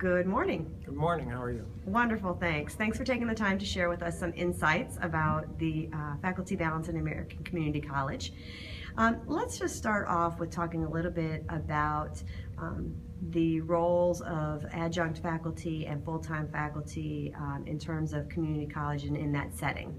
Good morning. Good morning. How are you? Wonderful, thanks. Thanks for taking the time to share with us some insights about the faculty balance in American Community College. Let's just start off with talking a little bit about the roles of adjunct faculty and full-time faculty in terms of community college and in that setting.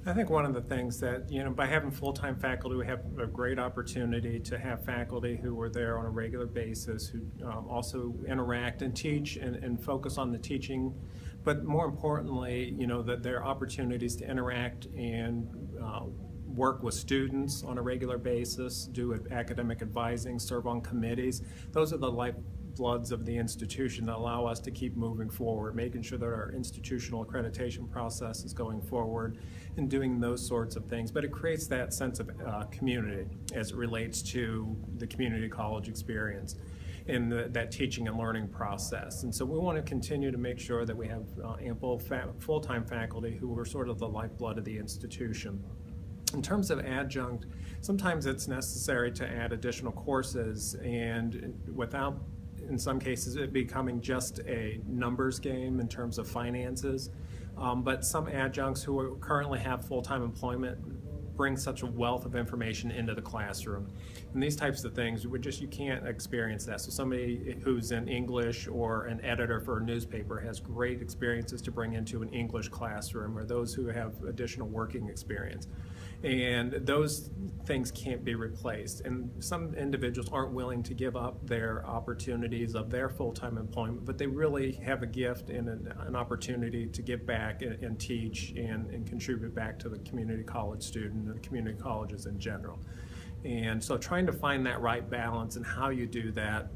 I think one of the things that, by having full-time faculty, we have a great opportunity to have faculty who are there on a regular basis, who also interact and teach and focus on the teaching, but more importantly, that there are opportunities to interact and work with students on a regular basis, do academic advising, serve on committees. Those are the lifebloods of the institution that allow us to keep moving forward, making sure that our institutional accreditation process is going forward and doing those sorts of things. But it creates that sense of community as it relates to the community college experience in that teaching and learning process. And so we want to continue to make sure that we have ample full-time faculty who are sort of the lifeblood of the institution. In terms of adjunct, sometimes it's necessary to add additional courses, and without, in some cases, it becoming just a numbers game in terms of finances. But some adjuncts who currently have full-time employment bring such a wealth of information into the classroom. And these types of things, you can't experience that. So somebody who's in English or an editor for a newspaper has great experiences to bring into an English classroom, or those who have additional working experience. And those things can't be replaced. And some individuals aren't willing to give up their opportunities of their full-time employment, but they really have a gift and an opportunity to give back and teach and contribute back to the community college student and the community colleges in general. And so trying to find that right balance and how you do that,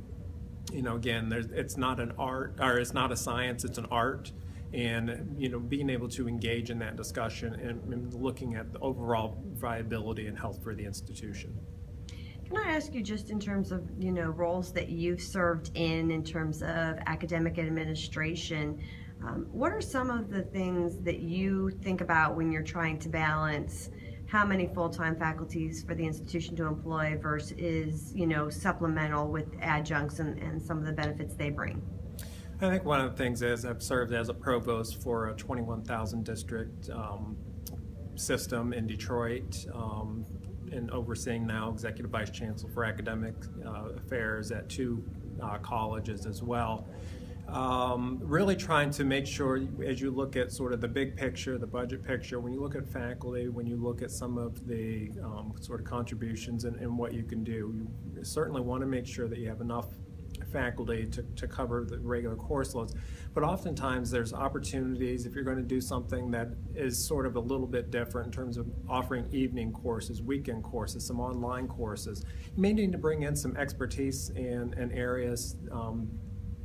again, it's not an art, or it's not a science, it's an art. And being able to engage in that discussion and looking at the overall viability and health for the institution. Can I ask you, just in terms of roles that you've served in terms of academic administration, what are some of the things that you think about when you're trying to balance how many full-time faculties for the institution to employ versus supplemental with adjuncts and some of the benefits they bring? I think one of the things is I've served as a provost for a 21,000 district system in Detroit, and overseeing now executive vice chancellor for academic affairs at two colleges as well. Really trying to make sure, as you look at sort of the big picture, the budget picture, when you look at faculty, when you look at some of the sort of contributions and what you can do, you certainly want to make sure that you have enough faculty to cover the regular course loads. But oftentimes there's opportunities, if you're going to do something that is sort of a little bit different in terms of offering evening courses, weekend courses, some online courses, you may need to bring in some expertise in areas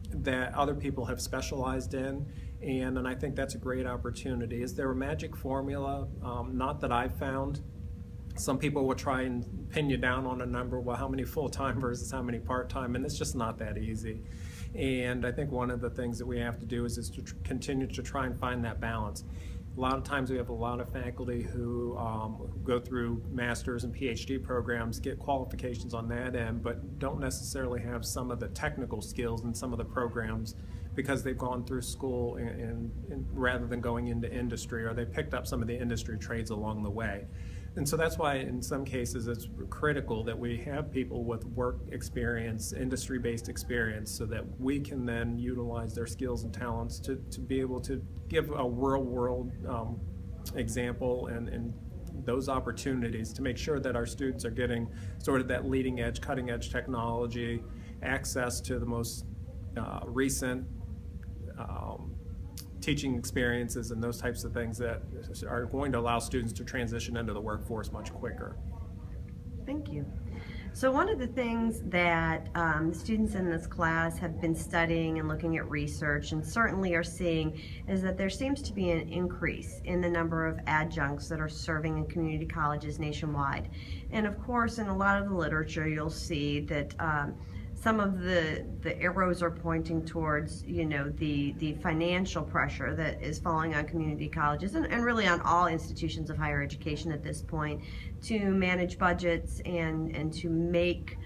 that other people have specialized in, and I think that's a great opportunity. Is there a magic formula? Not that I've found. Some people will try and pin you down on a number, well, how many full-time versus how many part-time, and it's just not that easy. And I think one of the things that we have to do is to continue to try and find that balance. A lot of times we have a lot of faculty who go through master's and PhD programs, get qualifications on that end, but don't necessarily have some of the technical skills in some of the programs because they've gone through school and rather than going into industry, or they picked up some of the industry trades along the way. And so that's why in some cases it's critical that we have people with work experience, industry-based experience, so that we can then utilize their skills and talents to be able to give a real-world example and those opportunities to make sure that our students are getting sort of that leading-edge, cutting-edge technology, access to the most recent teaching experiences and those types of things that are going to allow students to transition into the workforce much quicker. Thank you. So one of the things that the students in this class have been studying and looking at research and certainly are seeing is that there seems to be an increase in the number of adjuncts that are serving in community colleges nationwide. And of course, in a lot of the literature, you'll see that some of the arrows are pointing towards, the financial pressure that is falling on community colleges and really on all institutions of higher education at this point to manage budgets and to make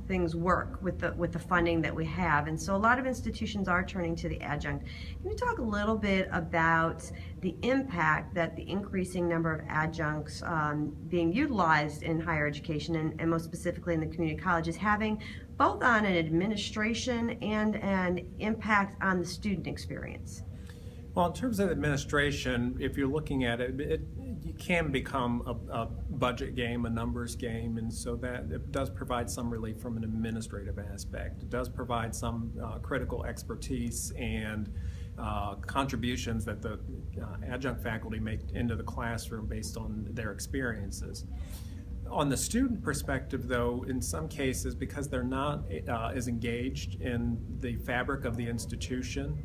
things work with the funding that we have. And so a lot of institutions are turning to the adjunct. Can you talk a little bit about the impact that the increasing number of adjuncts being utilized in higher education, and most specifically in the community college, is having both on an administration and an impact on the student experience? Well, in terms of administration, if you're looking at it, it can become a budget game, a numbers game, and so that it does provide some relief from an administrative aspect. It does provide some critical expertise and contributions that the adjunct faculty make into the classroom based on their experiences. On the student perspective, though, in some cases, because they're not as engaged in the fabric of the institution,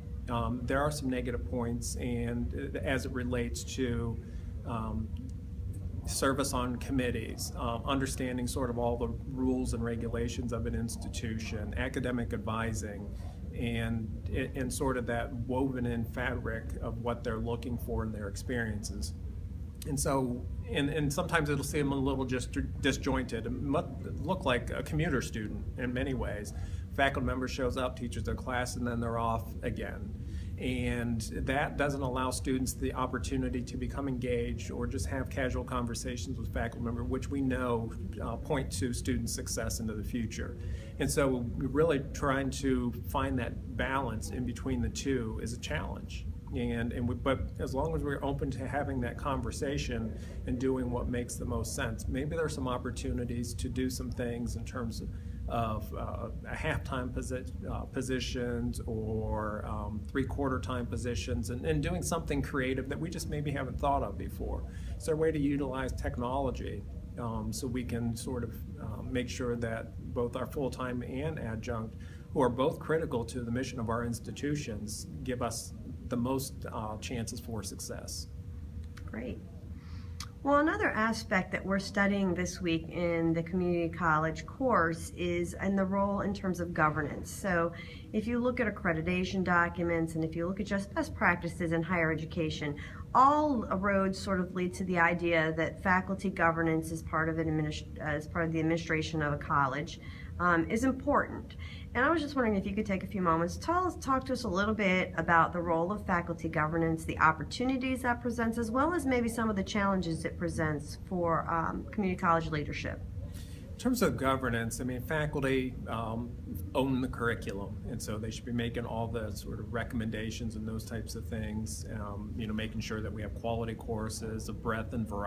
there are some negative points, and as it relates to service on committees, understanding sort of all the rules and regulations of an institution, academic advising, and sort of that woven in fabric of what they're looking for in their experiences. And so, and sometimes it'll seem a little just disjointed. It might look like a commuter student in many ways. Faculty member shows up, teaches their class, and then they're off again. And that doesn't allow students the opportunity to become engaged or just have casual conversations with faculty member, which we know point to student success into the future. And so really trying to find that balance in between the two is a challenge. But as long as we're open to having that conversation and doing what makes the most sense, maybe there's some opportunities to do some things in terms of a half-time positions or three-quarter time positions, and doing something creative that we just maybe haven't thought of before. Is there a way to utilize technology so we can sort of make sure that both our full-time and adjunct, who are both critical to the mission of our institutions, give us the most chances for success? Great. Well, another aspect that we're studying this week in the community college course is in the role in terms of governance. So if you look at accreditation documents and if you look at just best practices in higher education, all roads sort of lead to the idea that faculty governance as part of the administration of a college is important. And I was just wondering if you could take a few moments, talk to us a little bit about the role of faculty governance, the opportunities that presents, as well as maybe some of the challenges it presents for community college leadership. In terms of governance, I mean, faculty own the curriculum, and so they should be making all the sort of recommendations and those types of things, making sure that we have quality courses of breadth and variety.